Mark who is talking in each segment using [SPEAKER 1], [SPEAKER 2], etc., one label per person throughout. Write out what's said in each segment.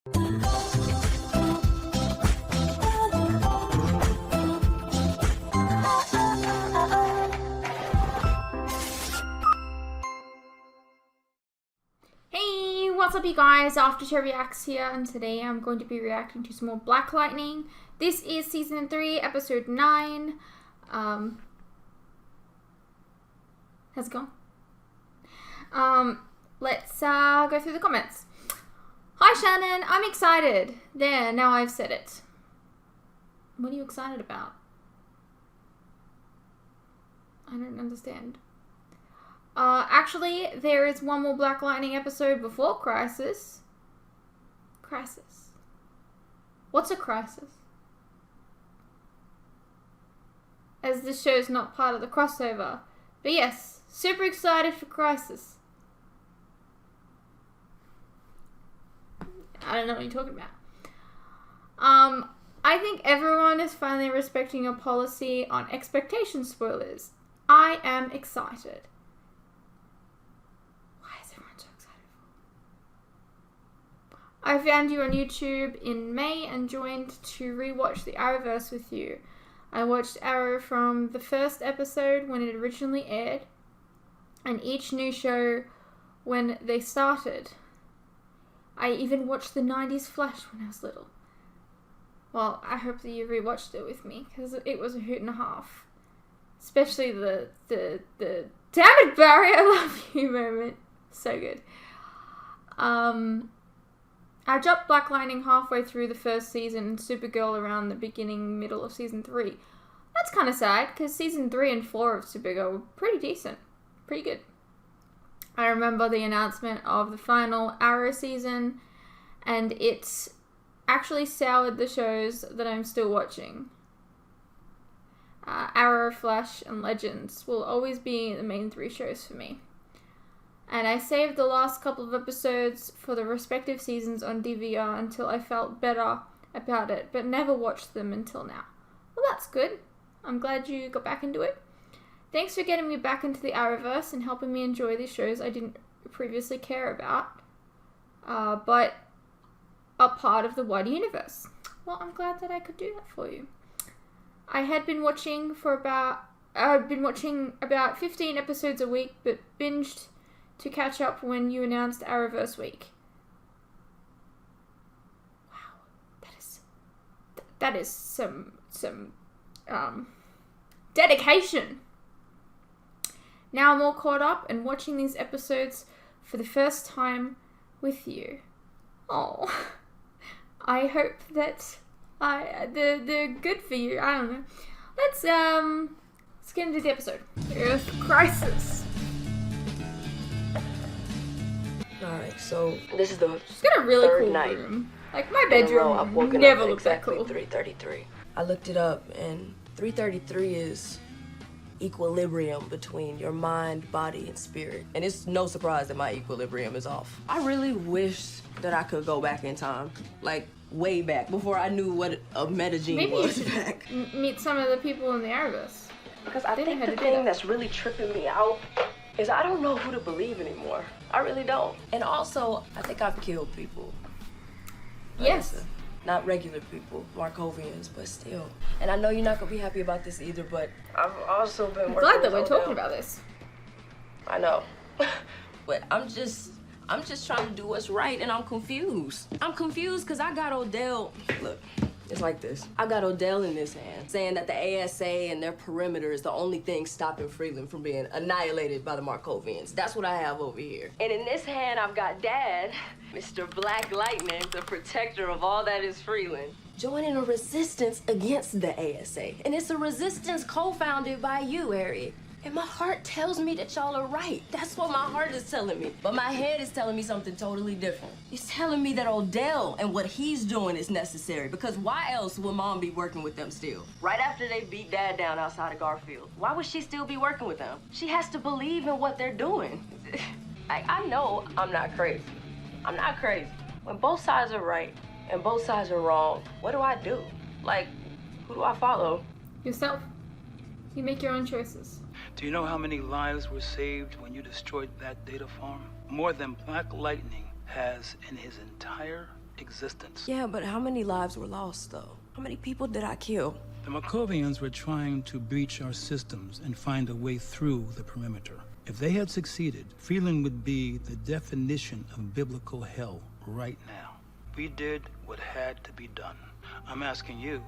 [SPEAKER 1] Hey, what's up you guys? Aftershow Reacts here, and today I'm going to be reacting to some more Black Lightning. This is Season 3, Episode 9. How's it going? Let's go through the comments. Hi Shannon, I'm excited. There, now I've said it. What are you excited about? I don't understand. Actually, there is one more Black Lightning episode before Crisis. Crisis. What's a crisis? As this show's not part of the crossover. But yes, super excited for Crisis. I don't know what you're talking about. I think everyone is finally respecting a policy on expectation spoilers. I am excited. I found you on YouTube in May and joined to rewatch the Arrowverse with you. I watched Arrow from the first episode when it originally aired, and each new show when they started. I even watched the 90s Flash when I was little. Well, I hope that you rewatched it with me, because it was a hoot and a half. Especially the damn it Barry, I love you moment. So good. I dropped Black Lightning halfway through the first season and Supergirl around the middle of Season 3. That's kind of sad, because Season 3 and 4 of Supergirl were pretty decent. Pretty good. I remember the announcement of the final Arrow season, and it actually soured the shows that I'm still watching. Arrow, Flash, and Legends will always be the main 3 shows for me. And I saved the last couple of episodes for the respective seasons on DVR until I felt better about it, but never watched them until now. Well, that's good. I'm glad you got back into it. Thanks for getting me back into the Arrowverse and helping me enjoy these shows I didn't previously care about, but are part of the wider universe. Well, I'm glad that I could do that for you. I've been watching about 15 episodes a week, but binged to catch up when you announced Arrowverse week. Wow, that is some dedication. Now I'm all caught up and watching these episodes for the first time with you. Oh, I hope that they're good for you. I don't know. Let's get into the episode. Earth Crisis.
[SPEAKER 2] Alright, so this is the
[SPEAKER 1] She's got a really
[SPEAKER 2] third
[SPEAKER 1] cool
[SPEAKER 2] night
[SPEAKER 1] room. Like my bedroom
[SPEAKER 2] I've woken
[SPEAKER 1] never
[SPEAKER 2] up
[SPEAKER 1] looked that
[SPEAKER 2] exactly
[SPEAKER 1] cool.
[SPEAKER 2] 3:33. I looked it up, and 3:33 is equilibrium between your mind, body, and spirit. And it's no surprise that my equilibrium is off. I really wish that I could go back in time, like way back, before I knew what a metagene
[SPEAKER 1] Maybe
[SPEAKER 2] was
[SPEAKER 1] you should
[SPEAKER 2] back.
[SPEAKER 1] meet some of the people in the Arrowverse.
[SPEAKER 2] Because I think the thing that's really tripping me out is I don't know who to believe anymore. I really don't. And also, I think I've killed people.
[SPEAKER 1] Yes.
[SPEAKER 2] Not regular people, Markovians, but still. And I know you're not gonna be happy about this either, but I've also been
[SPEAKER 1] I'm
[SPEAKER 2] working
[SPEAKER 1] glad that
[SPEAKER 2] with
[SPEAKER 1] we're talking
[SPEAKER 2] Odell.
[SPEAKER 1] about this.
[SPEAKER 2] I know. But I'm just trying to do what's right, and I'm confused. I'm confused because I got Odell. Look, it's like this. I got Odell in this hand, saying that the ASA and their perimeter is the only thing stopping Freeland from being annihilated by the Markovians. That's what I have over here. And in this hand, I've got Dad, Mr. Black Lightning, the protector of all that is Freeland, joining a resistance against the ASA. And it's a resistance co-founded by you, Harriet. And my heart tells me that y'all are right. That's what my heart is telling me. But my head is telling me something totally different. It's telling me that Odell and what he's doing is necessary, because why else would Mom be working with them still? Right after they beat Dad down outside of Garfield, why would she still be working with them? She has to believe in what they're doing. I know I'm not crazy. I'm not crazy. When both sides are right and both sides are wrong, what do I do? Like, who do I follow?
[SPEAKER 1] Yourself. You make your own choices.
[SPEAKER 3] Do you know how many lives were saved when you destroyed that data farm? More than Black Lightning has in his entire existence.
[SPEAKER 2] Yeah, but how many lives were lost, though? How many people did I kill?
[SPEAKER 3] The Markovians were trying to breach our systems and find a way through the perimeter. If they had succeeded, Freeland would be the definition of biblical hell right now. We did what had to be done. I'm asking you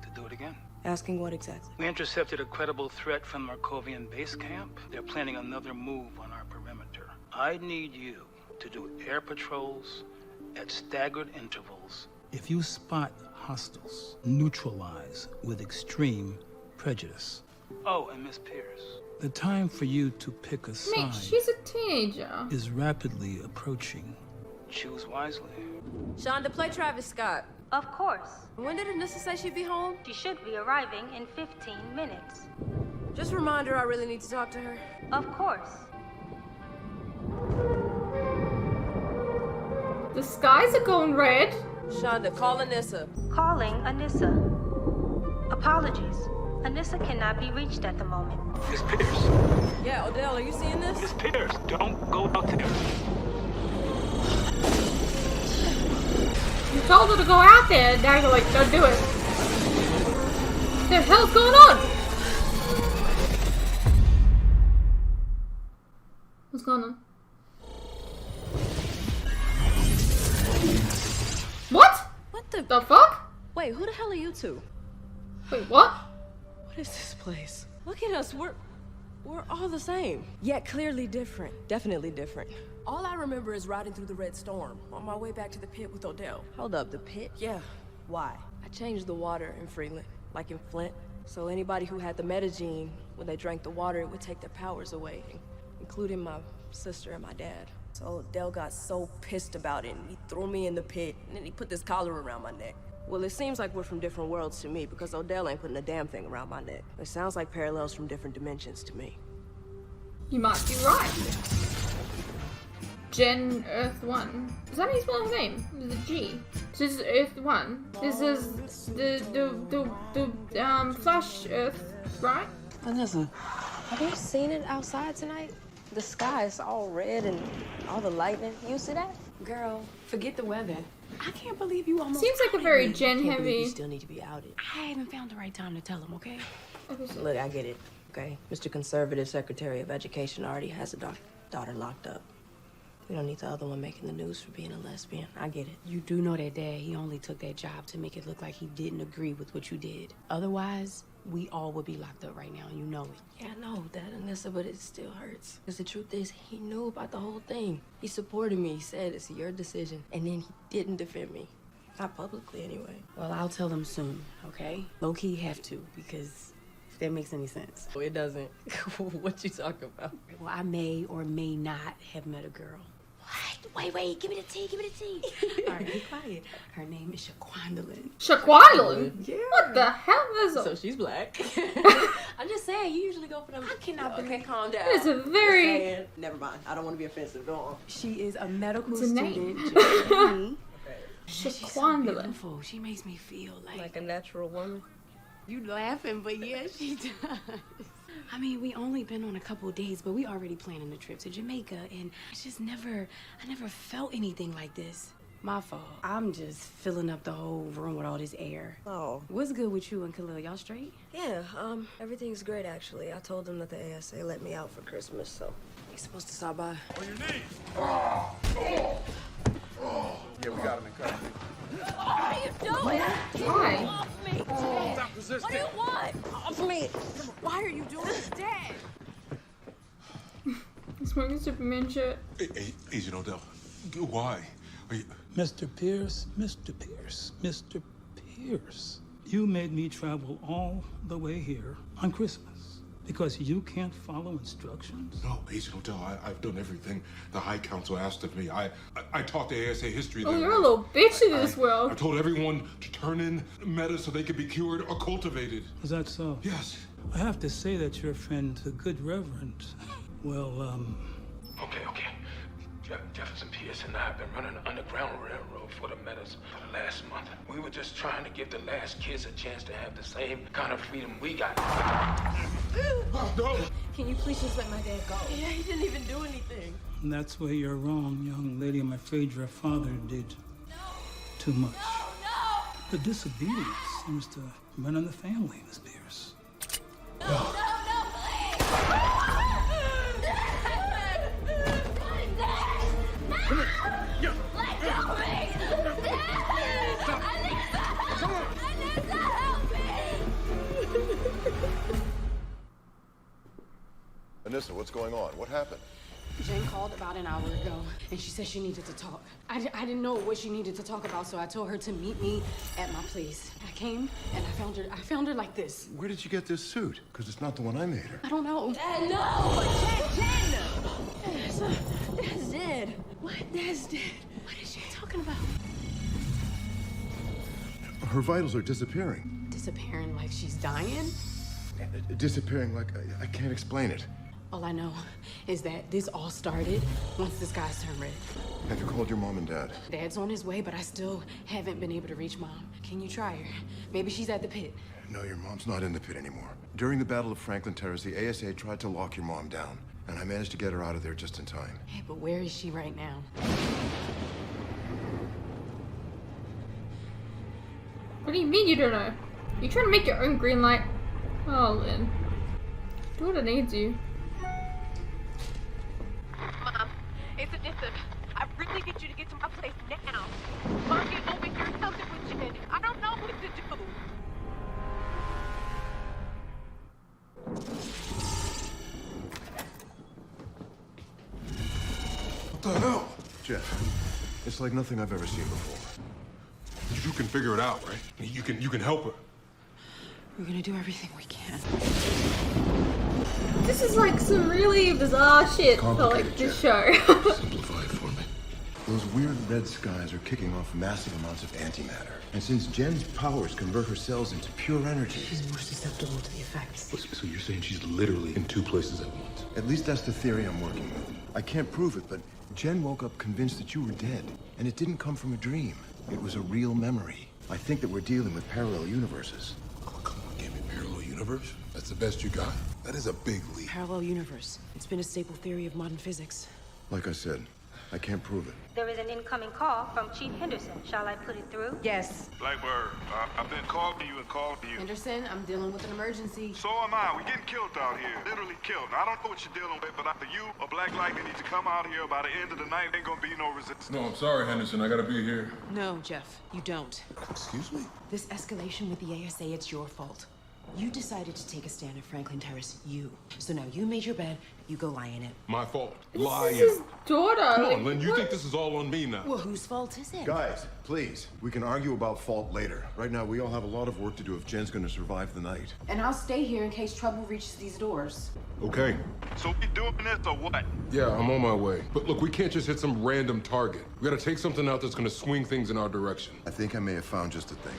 [SPEAKER 3] to do it again.
[SPEAKER 2] Asking what exactly?
[SPEAKER 3] We intercepted a credible threat from Markovian base camp. They're planning another move on our perimeter. I need you to do air patrols at staggered intervals. If you spot hostiles, neutralize with extreme prejudice. Oh, and Miss Pierce, the time for you to pick a side
[SPEAKER 1] Mate, she's a teenager.
[SPEAKER 3] is rapidly approaching. Choose wisely.
[SPEAKER 2] Shonda, play Travis Scott.
[SPEAKER 4] Of course.
[SPEAKER 2] When did Anissa say she'd be home?
[SPEAKER 4] She should be arriving in 15 minutes.
[SPEAKER 2] Just remind her I really need to talk to her.
[SPEAKER 4] Of course.
[SPEAKER 1] The skies are going red.
[SPEAKER 2] Shonda, call Anissa.
[SPEAKER 4] Calling Anissa. Apologies. Anissa cannot be reached at the moment.
[SPEAKER 3] Miss Pierce.
[SPEAKER 2] Yeah, Odell, are you seeing this?
[SPEAKER 3] Miss Pierce, don't go out there.
[SPEAKER 1] You told her to go out there, and now you're like, don't do it. What the hell's going on? What's going on? What?
[SPEAKER 2] What the?
[SPEAKER 1] The fuck?
[SPEAKER 2] Wait, who the hell are you two?
[SPEAKER 1] Wait, what?
[SPEAKER 2] What is this place? Look at us, we're all the same. Yet clearly different. Definitely different. All I remember is riding through the Red Storm on my way back to the pit with Odell. Hold up, the pit? Yeah. Why? I changed the water in Freeland, like in Flint. So anybody who had the metagene, when they drank the water, it would take their powers away, including my sister and my dad. So Odell got so pissed about it, and he threw me in the pit, and then he put this collar around my neck. Well, it seems like we're from different worlds to me, because Odell ain't putting a damn thing around my neck. It sounds like parallels from different dimensions to me.
[SPEAKER 1] You might be right. Gen Earth 1. Is that how you spell his name? It's a G. This is Earth 1. This is the Flash Earth, right?
[SPEAKER 2] Vanessa, have you seen it outside tonight? The sky is all red and all the lightning. You see that?
[SPEAKER 5] Girl, forget the weather. I can't believe you almost
[SPEAKER 1] Seems like a
[SPEAKER 5] outed
[SPEAKER 1] very
[SPEAKER 5] me.
[SPEAKER 1] Gen
[SPEAKER 2] Can't believe you
[SPEAKER 1] heavy.
[SPEAKER 2] still need to be outed.
[SPEAKER 5] I haven't found the right time to tell him, okay?
[SPEAKER 2] Look, I get it, okay? Mr. Conservative Secretary of Education already has a daughter locked up. We don't need the other one making the news for being a lesbian. I get it.
[SPEAKER 5] You do know that Dad, he only took that job to make it look like he didn't agree with what you did. Otherwise, we all would be locked up right now, and you know it.
[SPEAKER 2] Yeah, I know that, Anissa, but it still hurts. Because the truth is, he knew about the whole thing. He supported me. He said it's your decision. And then he didn't defend me. Not publicly, anyway.
[SPEAKER 5] Well, I'll tell them soon, okay? Low-key have to, because if that makes any sense.
[SPEAKER 2] Oh, it doesn't. What you talking about?
[SPEAKER 5] Well, I may or may not have met a girl. What? Wait, give me the tea, All right, be quiet. Her name is Shaquandolyn.
[SPEAKER 1] Shaquandolyn?
[SPEAKER 2] Yeah.
[SPEAKER 1] What the hell is
[SPEAKER 2] So
[SPEAKER 1] it?
[SPEAKER 2] she's black. I'm just saying, you usually go for them.
[SPEAKER 5] I cannot
[SPEAKER 2] Okay,
[SPEAKER 5] believe
[SPEAKER 2] calm down.
[SPEAKER 1] It's a very...
[SPEAKER 2] Never mind. I don't want to be offensive. Go on.
[SPEAKER 5] She is a medical
[SPEAKER 1] It's a name.
[SPEAKER 5] student, just like me. She's so
[SPEAKER 1] Shaquandolyn.
[SPEAKER 5] beautiful. She makes me feel
[SPEAKER 2] Like a natural woman.
[SPEAKER 5] You laughing, but yeah, she does. I mean, we only been on a couple of dates, but we already planning a trip to Jamaica, and I never felt anything like this. My fault. I'm just filling up the whole room with all this air.
[SPEAKER 2] Oh.
[SPEAKER 5] What's good with you and Khalil? Y'all straight?
[SPEAKER 2] Yeah, everything's great, actually. I told them that the ASA let me out for Christmas, so he's supposed to stop by.
[SPEAKER 6] On your knee. Yeah, we got him in custody.
[SPEAKER 2] What are you doing?
[SPEAKER 1] Why?
[SPEAKER 2] Off me!
[SPEAKER 6] Stop resisting.
[SPEAKER 2] What do you want? Off me! Why are you doing this, Dad?
[SPEAKER 1] He's wearing a Superman shirt.
[SPEAKER 6] Hey, Agent Odell, why? Are you...
[SPEAKER 3] Mr. Pierce, Mr. Pierce, Mr. Pierce. You made me travel all the way here on Christmas because you can't follow instructions?
[SPEAKER 6] No, Agent Odell, I've done everything the High Council asked of me. I taught the ASA history.
[SPEAKER 1] Oh,
[SPEAKER 6] that
[SPEAKER 1] you're
[SPEAKER 6] way.
[SPEAKER 1] a little bitch in this
[SPEAKER 6] I
[SPEAKER 1] world.
[SPEAKER 6] told everyone to turn in meta so they could be cured or cultivated.
[SPEAKER 3] Is that so?
[SPEAKER 6] Yes.
[SPEAKER 3] I have to say that your friend, the good Reverend, well,
[SPEAKER 7] Okay. Jefferson Pierce and I have been running the Underground Railroad for the Meadows for the last month. We were just trying to give the last kids a chance to have the same kind of freedom we got.
[SPEAKER 6] No.
[SPEAKER 2] Can you please just let my dad go? Yeah, he didn't even do anything.
[SPEAKER 3] that's where you're wrong, young lady. I'm afraid your father did. too much. The disobedience seems to run in the family, Miss Pierce.
[SPEAKER 8] Anissa, what's going on? What happened?
[SPEAKER 5] Jen called about an hour ago, and she said she needed to talk. I didn't know what she needed to talk about, so I told her to meet me at my place. I came, and I found her like this.
[SPEAKER 8] Where did you get this suit? Because it's not the one I made her.
[SPEAKER 5] I don't know.
[SPEAKER 2] Dad, no! Jen! Dad's dead.
[SPEAKER 5] What? Dad's dead. What is she talking about?
[SPEAKER 8] Her vitals are disappearing.
[SPEAKER 5] Disappearing like she's dying?
[SPEAKER 8] Disappearing like I can't explain it.
[SPEAKER 5] All I know is that this all started once the skies turned red.
[SPEAKER 8] Have you called your mom and dad?
[SPEAKER 5] Dad's on his way, but I still haven't been able to reach Mom. Can you try her? Maybe she's at the pit.
[SPEAKER 8] No, your mom's not in the pit anymore. During the Battle of Franklin Terrace, the ASA tried to lock your mom down, and I managed to get her out of there just in time.
[SPEAKER 5] Hey, but where is she right now?
[SPEAKER 1] What do you mean you don't know? You trying to make your own green light? Oh, Lynn. Do what it needs you.
[SPEAKER 9] Mom, it's Anissa. I really need you to get to my place now. Mom, get over here. Something with Jen. I don't know what to do.
[SPEAKER 6] What the hell?
[SPEAKER 8] Jeff, it's like nothing I've ever seen before.
[SPEAKER 6] You can figure it out, right? You can help her.
[SPEAKER 5] We're gonna do everything we can.
[SPEAKER 1] This is like some really bizarre shit for like this show.
[SPEAKER 6] Simplify it for me.
[SPEAKER 8] Those weird red skies are kicking off massive amounts of antimatter. And since Jen's powers convert her cells into pure energy...
[SPEAKER 5] She's more susceptible to the effects.
[SPEAKER 6] So you're saying she's literally in two places at once?
[SPEAKER 8] At least that's the theory I'm working with. I can't prove it, but Jen woke up convinced that you were dead. And it didn't come from a dream. It was a real memory. I think that we're dealing with parallel universes.
[SPEAKER 6] Oh, come on, give me parallel universe. That's the best you got? That is a big leap.
[SPEAKER 5] Parallel universe. It's been a staple theory of modern physics.
[SPEAKER 8] Like I said, I can't prove it.
[SPEAKER 4] There is an incoming call from Chief Henderson. Shall I put it through?
[SPEAKER 5] Yes.
[SPEAKER 10] Blackbird, I've been calling you and calling you.
[SPEAKER 5] Henderson, I'm dealing with an emergency.
[SPEAKER 10] So am I. We're getting killed out here. Literally killed. Now, I don't know what you're dealing with, but either you or Black Lightning need to come out here. By the end of the night, ain't gonna be no resistance.
[SPEAKER 6] No, I'm sorry, Henderson. I gotta be here.
[SPEAKER 5] No, Jeff, you don't.
[SPEAKER 6] Excuse me?
[SPEAKER 5] This escalation with the ASA, it's your fault. You decided to take a stand at Franklin Terrace. You. So now you made your bed, you go lie in it.
[SPEAKER 6] My fault.
[SPEAKER 1] This
[SPEAKER 6] Lying.
[SPEAKER 1] is his daughter.
[SPEAKER 6] Come on, Lynn. You think this is all on me now?
[SPEAKER 5] Well, whose fault is it?
[SPEAKER 8] Guys, please, we can argue about fault later. Right now, we all have a lot of work to do if Jen's gonna survive the night.
[SPEAKER 5] And I'll stay here in case trouble reaches these doors.
[SPEAKER 6] Okay.
[SPEAKER 10] So we doing this or what?
[SPEAKER 6] Yeah, I'm on my way. But look, we can't just hit some random target. We gotta take something out that's gonna swing things in our direction.
[SPEAKER 8] I think I may have found just a thing.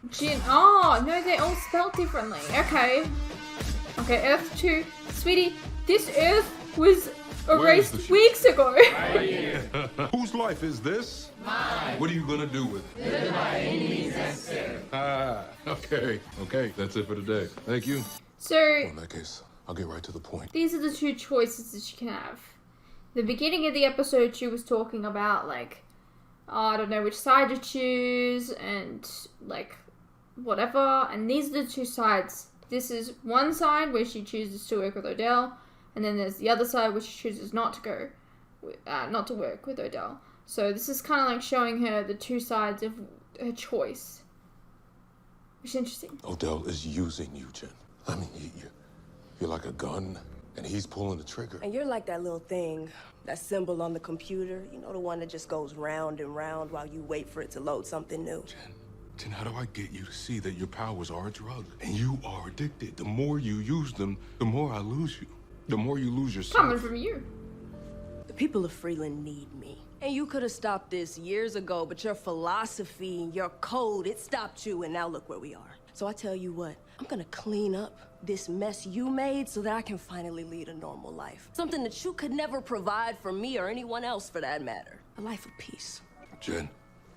[SPEAKER 1] Jin. Oh, no, they're all spelled differently. Okay. Okay, Earth 2. Sweetie, this Earth was erased weeks ago.
[SPEAKER 6] Whose life is this? Mine. What are you gonna do with it? Live my enemies and serve. Ah, okay. Okay, that's it for today. Thank you.
[SPEAKER 1] So,
[SPEAKER 6] In that case, I'll get right to the point.
[SPEAKER 1] these are the two choices that you can have. The beginning of the episode, she was talking about, like, oh, I don't know which side to choose, and, like, whatever. And these are the two sides. This is one side where she chooses to work with Odell, and then there's the other side where she chooses not to go, not to work with Odell. So this is kind of like showing her the two sides of her choice, which is interesting.
[SPEAKER 6] Odell is using you, Jen. I mean, you're like a gun, and he's pulling the trigger.
[SPEAKER 2] And you're like that little thing, that symbol on the computer. You know, the one that just goes round and round while you wait for it to load something new.
[SPEAKER 6] Jen, how do I get you to see that your powers are a drug? And you are addicted. The more you use them, the more I lose you. The more you lose yourself.
[SPEAKER 1] Coming from you.
[SPEAKER 2] The people of Freeland need me. And you could have stopped this years ago, but your philosophy and your code, it stopped you, and now look where we are. So I tell you what, I'm gonna clean up this mess you made so that I can finally lead a normal life. Something that you could never provide for me or anyone else for that matter. A life of peace.
[SPEAKER 6] Jen,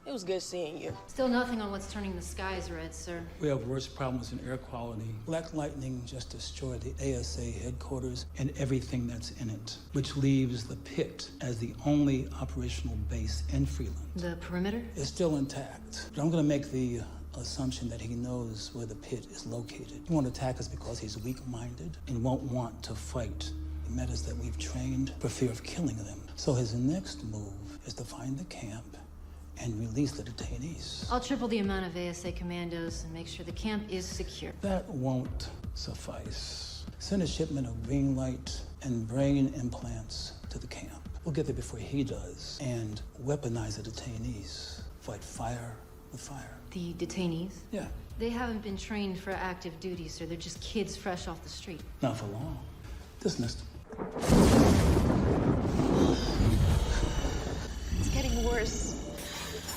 [SPEAKER 2] It was good seeing you.
[SPEAKER 11] Still nothing on what's turning the skies red, sir.
[SPEAKER 3] We have worse problems in air quality. Black lightning just destroyed the ASA headquarters and everything that's in it, which leaves the pit as the only operational base in Freeland.
[SPEAKER 11] The perimeter?
[SPEAKER 3] It's still intact, but I'm gonna make the assumption that he knows where the pit is located. He won't attack us because he's weak-minded and won't want to fight the metas that we've trained for fear of killing them. So his next move is to find the camp and release the detainees.
[SPEAKER 11] I'll triple the amount of ASA commandos and make sure the camp is secure.
[SPEAKER 3] That won't suffice. Send a shipment of green light and brain implants to the camp. We'll get there before he does and weaponize the detainees. Fight fire with fire.
[SPEAKER 11] The detainees?
[SPEAKER 3] Yeah.
[SPEAKER 11] They haven't been trained for active duty, sir. They're just kids fresh off the street.
[SPEAKER 3] Not for long. Dismissed.
[SPEAKER 2] It's getting worse.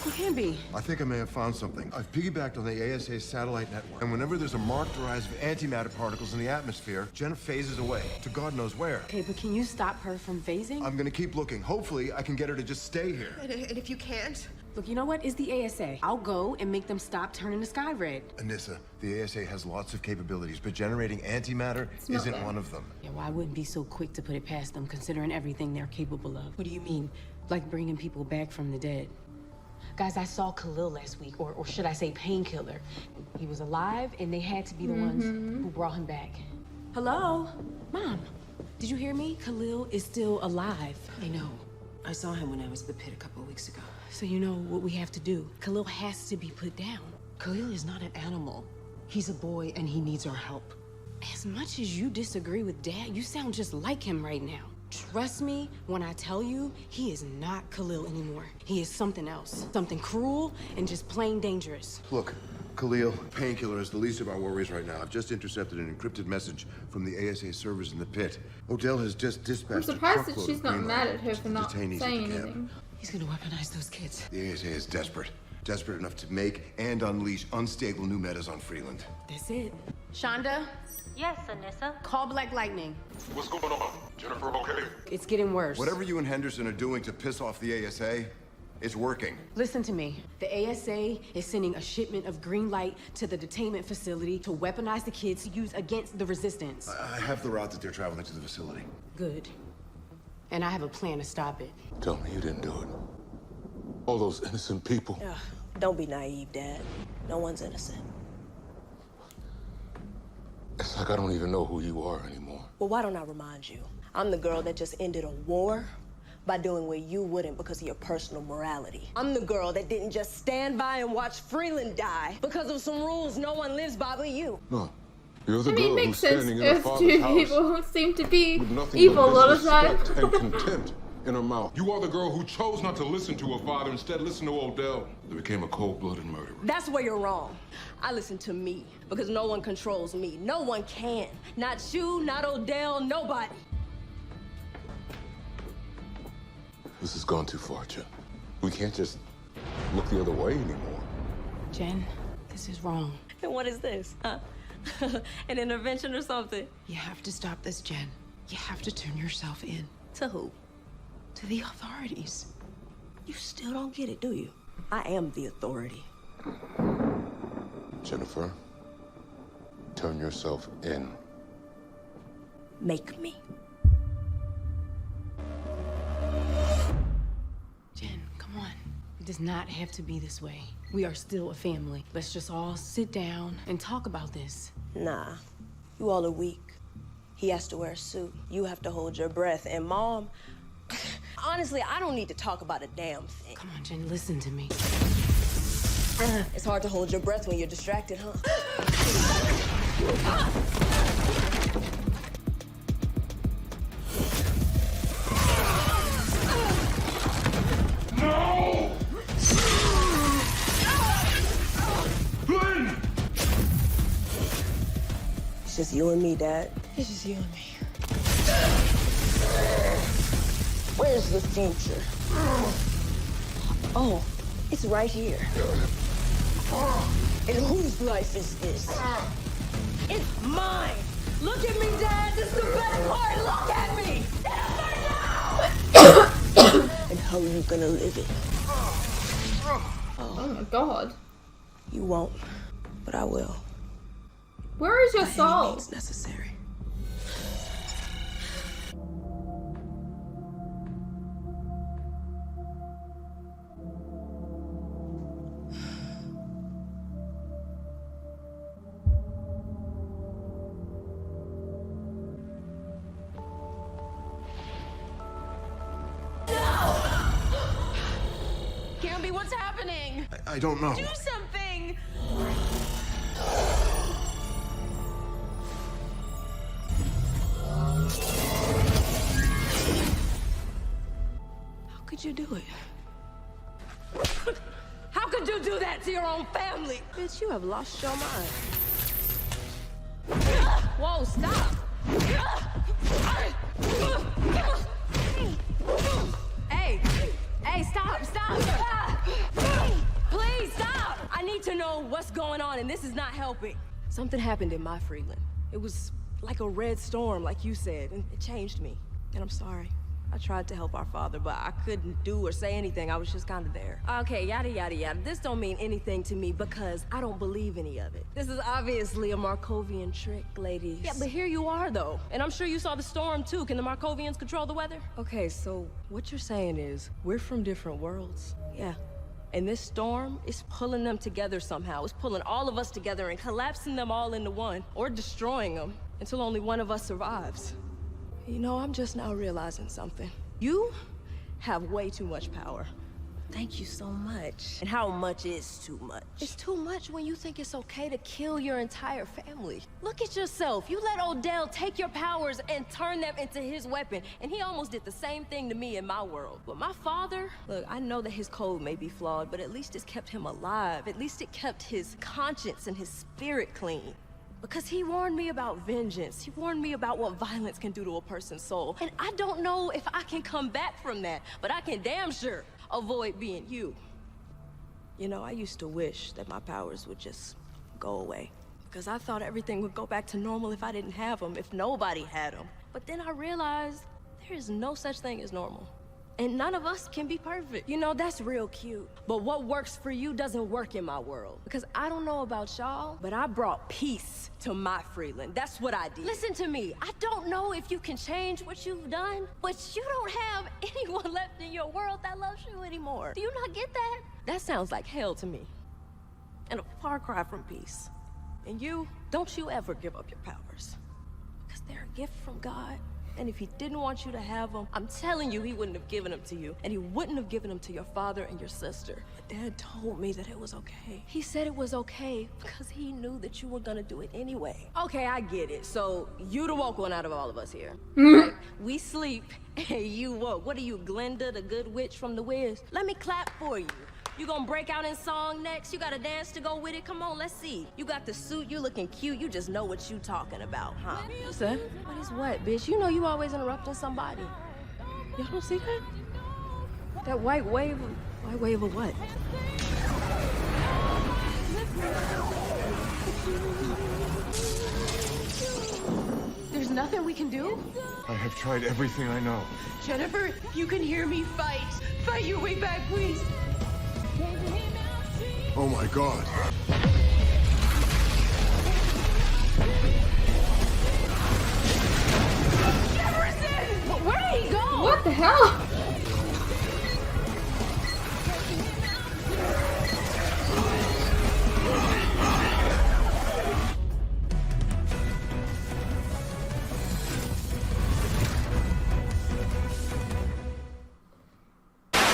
[SPEAKER 5] Who can be?
[SPEAKER 8] I think I may have found something. I've piggybacked on the ASA's satellite network, and whenever there's a marked rise of antimatter particles in the atmosphere, Jenna phases away to God knows where.
[SPEAKER 5] Okay, but can you stop her from phasing?
[SPEAKER 8] I'm gonna keep looking. Hopefully, I can get her to just stay here.
[SPEAKER 2] And if you can't?
[SPEAKER 5] Look, you know what? It's the ASA. I'll go and make them stop turning the sky red.
[SPEAKER 8] Anissa, the ASA has lots of capabilities, but generating antimatter isn't one of them.
[SPEAKER 5] Yeah, well, I wouldn't be so quick to put it past them, considering everything they're capable of. What do you mean? Like bringing people back from the dead. Guys, I saw Khalil last week, or should I say Painkiller. He was alive, and they had to be the ones who brought him back. Hello? Mom, did you hear me? Khalil is still alive.
[SPEAKER 2] I know. I saw him when I was at the pit a couple of weeks ago.
[SPEAKER 5] So you know what we have to do. Khalil has to be put down.
[SPEAKER 2] Khalil is not an animal. He's a boy, and he needs our help.
[SPEAKER 5] As much as you disagree with Dad, you sound just like him right now. Trust me when I tell you, he is not Khalil anymore. He is something else. Something cruel and just plain dangerous.
[SPEAKER 8] Look, Khalil, Painkiller is the least of our worries right now. I've just intercepted an encrypted message from the ASA servers in the pit. Odell has just dispatched
[SPEAKER 1] I'm surprised that she's not mad at her for not saying anything.
[SPEAKER 2] He's gonna weaponize those kids.
[SPEAKER 8] The ASA is desperate. Desperate enough to make and unleash unstable new metas on Freeland.
[SPEAKER 5] That's it. Shonda?
[SPEAKER 4] Yes, Anissa?
[SPEAKER 5] Call Black Lightning.
[SPEAKER 10] What's going on? Jennifer, okay?
[SPEAKER 5] It's getting worse.
[SPEAKER 8] Whatever you and Henderson are doing to piss off the ASA, it's working.
[SPEAKER 5] Listen to me. The ASA is sending a shipment of green light to the detainment facility to weaponize the kids to use against the resistance.
[SPEAKER 8] I have the route that they're traveling to the facility.
[SPEAKER 5] Good. And I have a plan to stop it.
[SPEAKER 6] Tell me you didn't do it. All those innocent people.
[SPEAKER 2] Ugh, don't be naive, Dad. No one's innocent.
[SPEAKER 6] It's like I don't even know who you are anymore.
[SPEAKER 2] Well, why don't I remind you? I'm the girl that just ended a war by doing what you wouldn't because of your personal morality. I'm the girl that didn't just stand by and watch Freeland die because of some rules no one lives by but you.
[SPEAKER 6] No. You're the
[SPEAKER 1] I mean,
[SPEAKER 6] girl
[SPEAKER 1] it
[SPEAKER 6] who's
[SPEAKER 1] makes sense
[SPEAKER 6] standing in her
[SPEAKER 1] if
[SPEAKER 6] father's
[SPEAKER 1] two
[SPEAKER 6] house
[SPEAKER 1] people seem to be
[SPEAKER 6] with nothing
[SPEAKER 1] evil
[SPEAKER 6] but
[SPEAKER 1] a lot of time.
[SPEAKER 6] disrespect and contempt in her mouth.
[SPEAKER 10] You are the girl who chose not to listen to her father, instead listen to Odell.
[SPEAKER 6] They became a cold-blooded murderer.
[SPEAKER 2] That's where you're wrong. I listen to me because no one controls me. No one can. Not you, not Odell, nobody.
[SPEAKER 6] This has gone too far, Jen. We can't just look the other way anymore.
[SPEAKER 5] Jen, this is wrong.
[SPEAKER 2] And what is this, huh? An intervention or something?
[SPEAKER 5] You have to stop this, Jen. You have to turn yourself in.
[SPEAKER 2] To who?
[SPEAKER 5] To the authorities.
[SPEAKER 2] You still don't get it, do you? I am the authority.
[SPEAKER 6] Jennifer, turn yourself in.
[SPEAKER 2] Make me.
[SPEAKER 5] Jen, come on. It does not have to be this way. We are still a family. Let's just all sit down and talk about this.
[SPEAKER 2] Nah, you all are weak. He has to wear a suit. You have to hold your breath. And Mom, honestly, I don't need to talk about a damn thing.
[SPEAKER 5] Come on, Jen, listen to me.
[SPEAKER 2] It's hard to hold your breath when you're distracted, huh?
[SPEAKER 10] No! Glenn!
[SPEAKER 2] It's just you and me, Dad. It's just you and me. Where's the future? Oh, it's right here. And whose life is this? It's mine! Look at me, Dad! This is the best part! Look at me! Now! And how are you gonna live it?
[SPEAKER 1] Oh my god.
[SPEAKER 2] You won't, but I will.
[SPEAKER 1] Where is your soul?
[SPEAKER 2] By any means necessary.
[SPEAKER 5] Gamby, what's happening?
[SPEAKER 8] I don't know.
[SPEAKER 5] Do something!
[SPEAKER 2] How could you do it? How could you do that to your own family? Bitch, you have lost your mind. Whoa, stop! Hey, stop! Please stop! I need to know what's going on, and this is not helping. Something happened in my Freeland. It was like a red storm, like you said, and it changed me. And I'm sorry. I tried to help our father, but I couldn't do or say anything. I was just kind of there. Okay, yada, yada, yada. This don't mean anything to me because I don't believe any of it. This is obviously a Markovian trick, ladies. Yeah, but here you are, though. And I'm sure you saw the storm, too. Can the Markovians control the weather? Okay, so what you're saying is we're from different worlds. Yeah. And this storm is pulling them together somehow. It's pulling all of us together and collapsing them all into one, or destroying them until only one of us survives. You know, I'm just now realizing something. You have way too much power. Thank you so much. And how much is too much? It's too much when you think it's okay to kill your entire family. Look at yourself. You let Odell take your powers and turn them into his weapon. And he almost did the same thing to me in my world. But my father, look, I know that his code may be flawed, but at least it's kept him alive. At least it kept his conscience and his spirit clean. Because he warned me about vengeance. He warned me about what violence can do to a person's soul. And I don't know if I can come back from that, but I can damn sure avoid being you. You know, I used to wish that my powers would just go away. Because I thought everything would go back to normal if I didn't have them, if nobody had them. But then I realized there is no such thing as normal. And none of us can be perfect. You know, that's real cute. But what works for you doesn't work in my world. Because I don't know about y'all, but I brought peace to my Freeland. That's what I did. Listen to me. I don't know if you can change what you've done, but you don't have anyone left in your world that loves you anymore. Do you not get that? That sounds like hell to me. And a far cry from peace. And you, don't you ever give up your powers. Because they're a gift from God. And if he didn't want you to have them, I'm telling you, he wouldn't have given them to you. And he wouldn't have given them to your father and your sister. But Dad told me that it was okay. He said it was okay because he knew that you were gonna do it anyway. Okay, I get it. So you the woke one out of all of us here. Right? We sleep and you woke. What are you, Glenda, the good witch from The Wiz? Let me clap for you. You gonna break out in song next? You got a dance to go with it? Come on, let's see. You got the suit, you looking cute, you just know what you talking about, huh? What's that? What is what, bitch? You know you always interrupting somebody. Y'all don't see that? That white wave of what?
[SPEAKER 5] There's nothing we can do?
[SPEAKER 8] I have tried everything I know.
[SPEAKER 5] Jennifer, you can hear me fight. Fight your way back, please.
[SPEAKER 8] Oh my God.
[SPEAKER 5] Jefferson! Where did he go?
[SPEAKER 1] What the hell?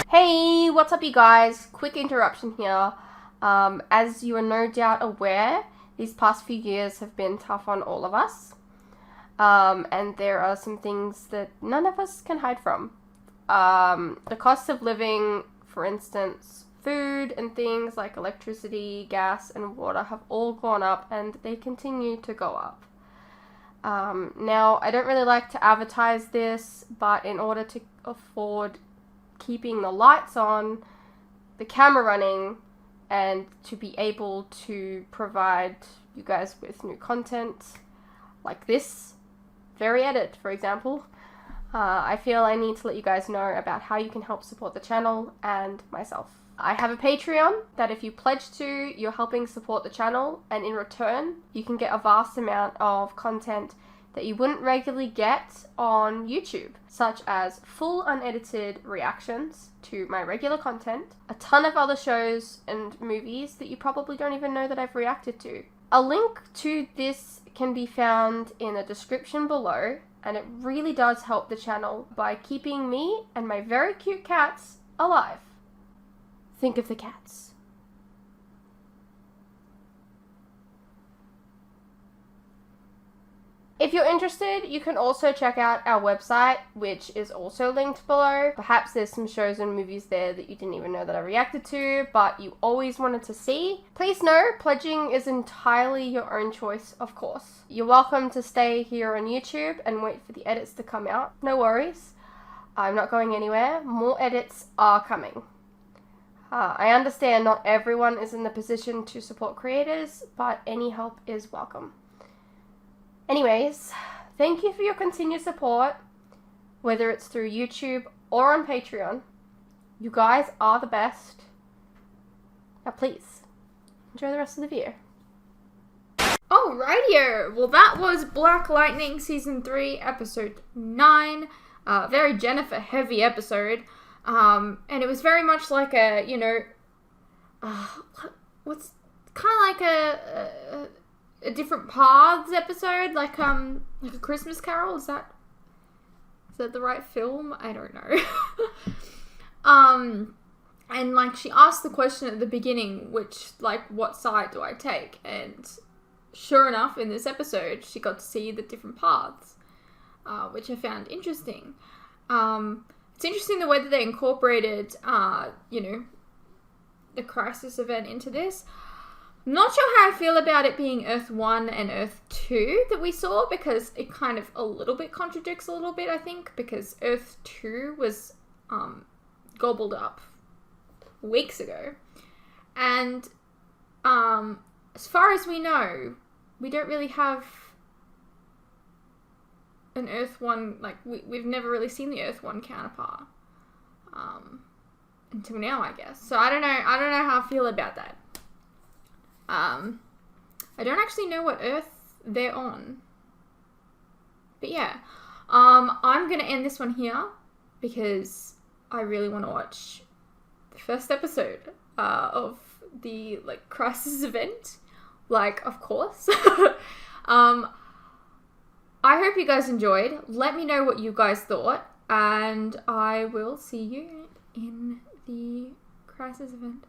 [SPEAKER 1] Hey, what's up you guys? Quick interruption here. As you are no doubt aware, these past few years have been tough on all of us. And there are some things that none of us can hide from. The cost of living, for instance, food and things like electricity, gas, and water have all gone up and they continue to go up. Now, I don't really like to advertise this, but in order to afford keeping the lights on, the camera running, and to be able to provide you guys with new content like this very edit, for example,
[SPEAKER 12] I feel I need to let you guys know about how you can help support the channel and myself. I have a Patreon that if you pledge to, you're helping support the channel, and in return, you can get a vast amount of content that you wouldn't regularly get on YouTube, such as full unedited reactions to my regular content, a ton of other shows and movies that you probably don't even know that I've reacted to. A link to this can be found in the description below, and it really does help the channel by keeping me and my very cute cats alive. Think of the cats. If you're interested, you can also check out our website, which is also linked below. Perhaps there's some shows and movies there that you didn't even know that I reacted to, but you always wanted to see. Please know, pledging is entirely your own choice, of course. You're welcome to stay here on YouTube and wait for the edits to come out. No worries. I'm not going anywhere. More edits are coming. I understand not everyone is in the position to support creators, but any help is welcome. Anyways, thank you for your continued support, whether it's through YouTube or on Patreon. You guys are the best. Now please, enjoy the rest of the video.
[SPEAKER 1] Alrighty, well that was Black Lightning Season 3, Episode 9. Very Jennifer heavy episode. And it was very much like a, you know, what's kind of like a different paths episode, like a Christmas Carol. Is that the right film? I don't know. And like she asked the question at the beginning, which like what side do I take? And sure enough, in this episode, she got to see the different paths, which I found interesting. It's interesting the way that they incorporated, you know, the crisis event into this. Not sure how I feel about it being Earth 1 and Earth 2 that we saw, because it kind of a little bit contradicts a little bit, I think, because Earth 2 was gobbled up weeks ago. And as far as we know, we don't really have an Earth 1, like, we've never really seen the Earth 1 counterpart until now, I guess. So I don't know how I feel about that. I don't actually know what Earth they're on. But yeah, I'm gonna end this one here because I really want to watch the first episode of the like crisis event. Like, of course. I hope you guys enjoyed. Let me know what you guys thought, and I will see you in the crisis event.